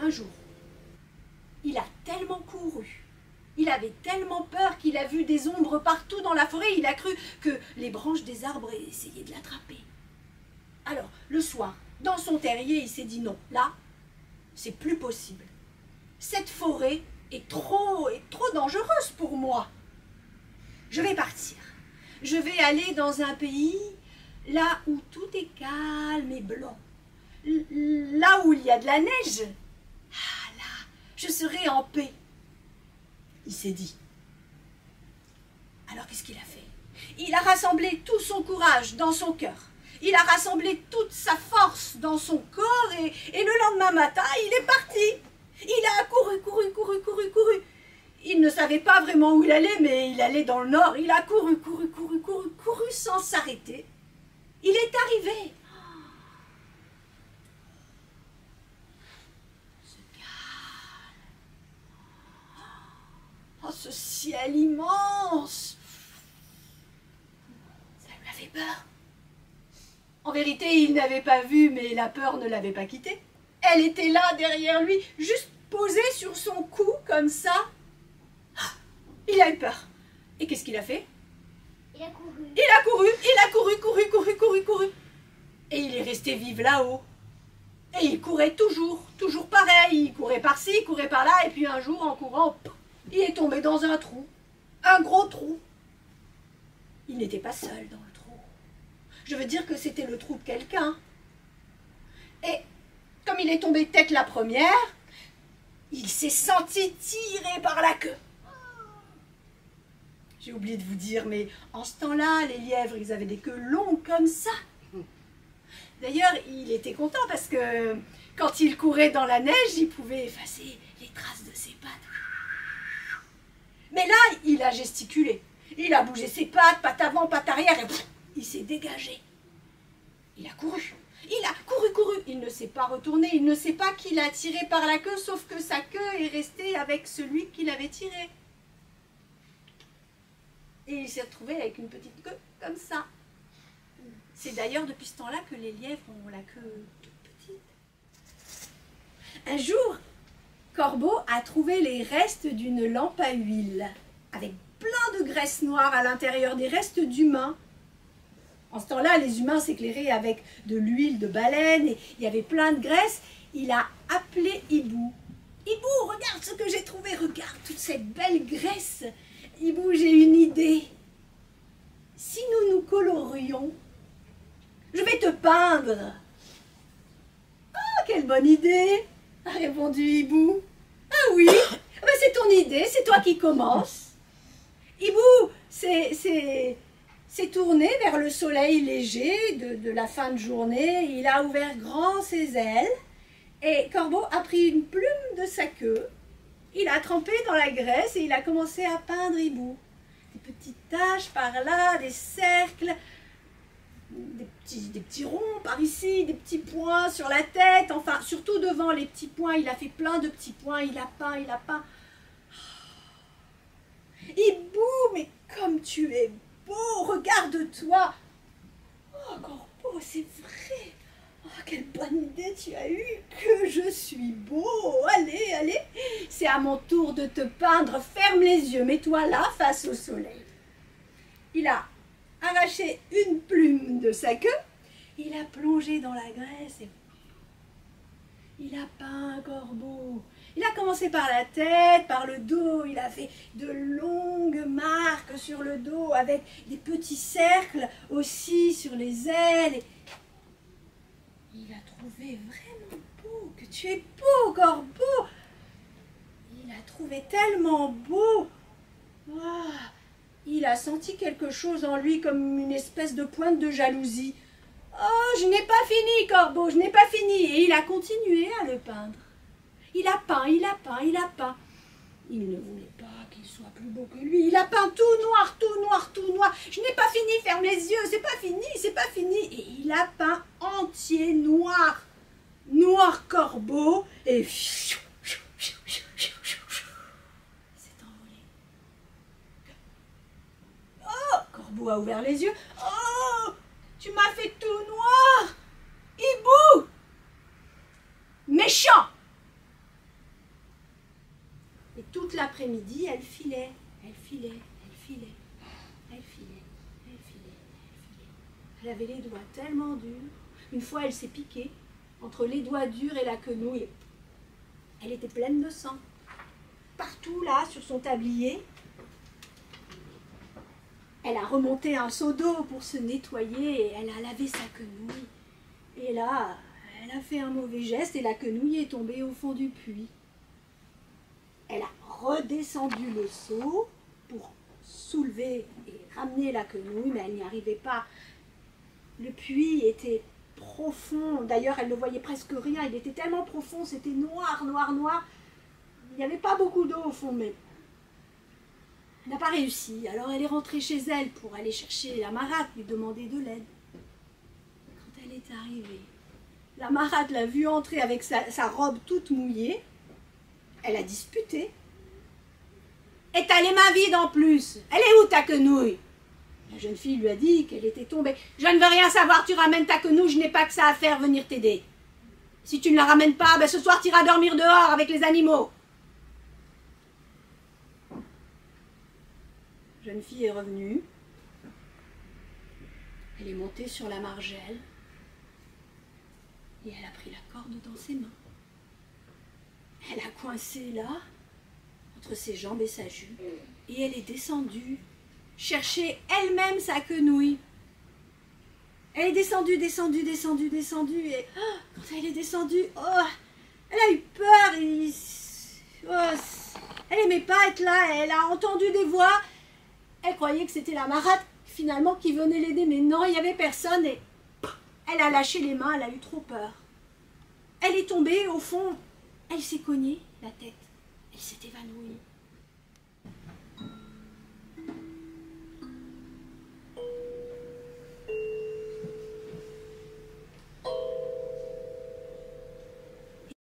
Un jour, il a tellement couru, il avait tellement peur qu'il a vu des ombres partout dans la forêt, il a cru que les branches des arbres essayaient de l'attraper. Alors, le soir, dans son terrier, il s'est dit non, là, c'est plus possible. Cette forêt est trop dangereuse pour moi. Je vais partir. Je vais aller dans un pays là où tout est calme et blanc. Là où il y a de la neige. Ah là, je serai en paix. Il s'est dit. Alors qu'est-ce qu'il a fait? Il a rassemblé tout son courage dans son cœur. Il a rassemblé toute sa force dans son corps et le lendemain matin, il est parti. Il a couru. Il ne savait pas vraiment où il allait, mais il allait dans le nord. Il a couru sans s'arrêter. Il est arrivé. Ce calme. Oh, ce ciel immense. Ça lui a fait peur. En vérité, il n'avait pas vu, mais la peur ne l'avait pas quitté. Elle était là, derrière lui, juste posée sur son cou, comme ça. Ah, il a eu peur. Et qu'est-ce qu'il a fait? Il a couru. Et il est resté vivre là-haut. Et il courait toujours pareil. Il courait par-ci, il courait par-là, et puis un jour, en courant, il est tombé dans un trou. Un gros trou. Il n'était pas seul dans le trou. Je veux dire que c'était le trou de quelqu'un. Et comme il est tombé tête la première, il s'est senti tiré par la queue. J'ai oublié de vous dire, mais en ce temps-là, les lièvres, ils avaient des queues longues comme ça. D'ailleurs, il était content parce que quand il courait dans la neige, il pouvait effacer les traces de ses pattes. Mais là, il a gesticulé. Il a bougé ses pattes, pattes avant, pattes arrière, et il s'est dégagé. Il a couru. Il ne s'est pas retourné, il ne sait pas qui l'a tiré par la queue, sauf que sa queue est restée avec celui qui l'avait tiré. Et il s'est retrouvé avec une petite queue comme ça. C'est d'ailleurs depuis ce temps-là que les lièvres ont la queue toute petite. Un jour, Corbeau a trouvé les restes d'une lampe à huile, avec plein de graisse noire à l'intérieur, des restes d'humains. En ce temps-là, les humains s'éclairaient avec de l'huile de baleine et il y avait plein de graisse. Il a appelé Hibou. Hibou, regarde ce que j'ai trouvé, regarde toute cette belle graisse. Hibou, j'ai une idée. Si nous nous colorions, je vais te peindre. Ah, quelle bonne idée, a répondu Hibou. Ah oui, c'est ton idée, c'est toi qui commences. Hibou s'est tourné vers le soleil léger de la fin de journée. Il a ouvert grand ses ailes et Corbeau a pris une plume de sa queue. Il a trempé dans la graisse et il a commencé à peindre Hibou. Des petites taches par là, des cercles, des petits ronds par ici, des petits points sur la tête. Enfin, surtout devant les petits points, il a fait plein de petits points. Il a peint. Hibou, mais comme tu es beau, regarde-toi. Oh, Corbeau, c'est vrai. Oh, quelle bonne idée tu as eue, que je suis beau. Allez, c'est à mon tour de te peindre. Ferme les yeux, mets-toi là, face au soleil. Il a arraché une plume de sa queue, il a plongé dans la graisse et il a peint Corbeau. Il a commencé par la tête, par le dos, il a fait de longues marques sur le dos avec des petits cercles aussi sur les ailes. Il a trouvé vraiment beau, que tu es beau, Corbeau. Il a trouvé tellement beau. Ah, il a senti quelque chose en lui comme une espèce de pointe de jalousie. Oh, je n'ai pas fini, Corbeau, je n'ai pas fini. Et il a continué à le peindre. Il a peint. Il ne voulait pas qu'il soit plus beau que lui. Il a peint tout noir. Je n'ai pas fini, ferme les yeux, c'est pas fini. Et il a peint entier noir. Noir Corbeau et s'est envolé. Oh, Corbeau a ouvert les yeux. Oh, tu m'as fait tout noir. Hibou, méchant. toute l'après-midi, elle filait, elle filait, elle filait, elle filait, elle filait, elle filait. Elle avait les doigts tellement durs. Une fois, elle s'est piquée entre les doigts durs et la quenouille. Elle était pleine de sang. Partout là, sur son tablier, elle a remonté un seau d'eau pour se nettoyer et elle a lavé sa quenouille. Et là, elle a fait un mauvais geste et la quenouille est tombée au fond du puits. Elle a redescendu le seau pour soulever et ramener la quenouille, mais elle n'y arrivait pas. Le puits était profond. D'ailleurs, elle ne voyait presque rien. Il était tellement profond, c'était noir, noir, noir. Il n'y avait pas beaucoup d'eau au fond, mais elle n'a pas réussi. Alors elle est rentrée chez elle pour aller chercher la marâtre, lui demander de l'aide. Quand elle est arrivée, la marâtre l'a vue entrer avec sa robe toute mouillée. Elle a disputé. Et t'as les mains vides en plus. Elle est où ta quenouille? La jeune fille lui a dit qu'elle était tombée. Je ne veux rien savoir, tu ramènes ta quenouille, je n'ai pas que ça à faire, venir t'aider. Si tu ne la ramènes pas, ben ce soir tu iras dormir dehors avec les animaux. La jeune fille est revenue. Elle est montée sur la margelle. Et elle a pris la corde dans ses mains. Elle a coincé là, entre ses jambes et sa jupe. Et elle est descendue, chercher elle-même sa quenouille. Elle est descendue, descendue, descendue, descendue. Et quand elle est descendue, elle a eu peur. Elle n'aimait pas être là. Elle a entendu des voix. Elle croyait que c'était la marâtre, finalement, qui venait l'aider. Mais non, il n'y avait personne. Et elle a lâché les mains. Elle a eu trop peur. Elle est tombée, au fond. Elle s'est cognée la tête. Elle s'est évanouie.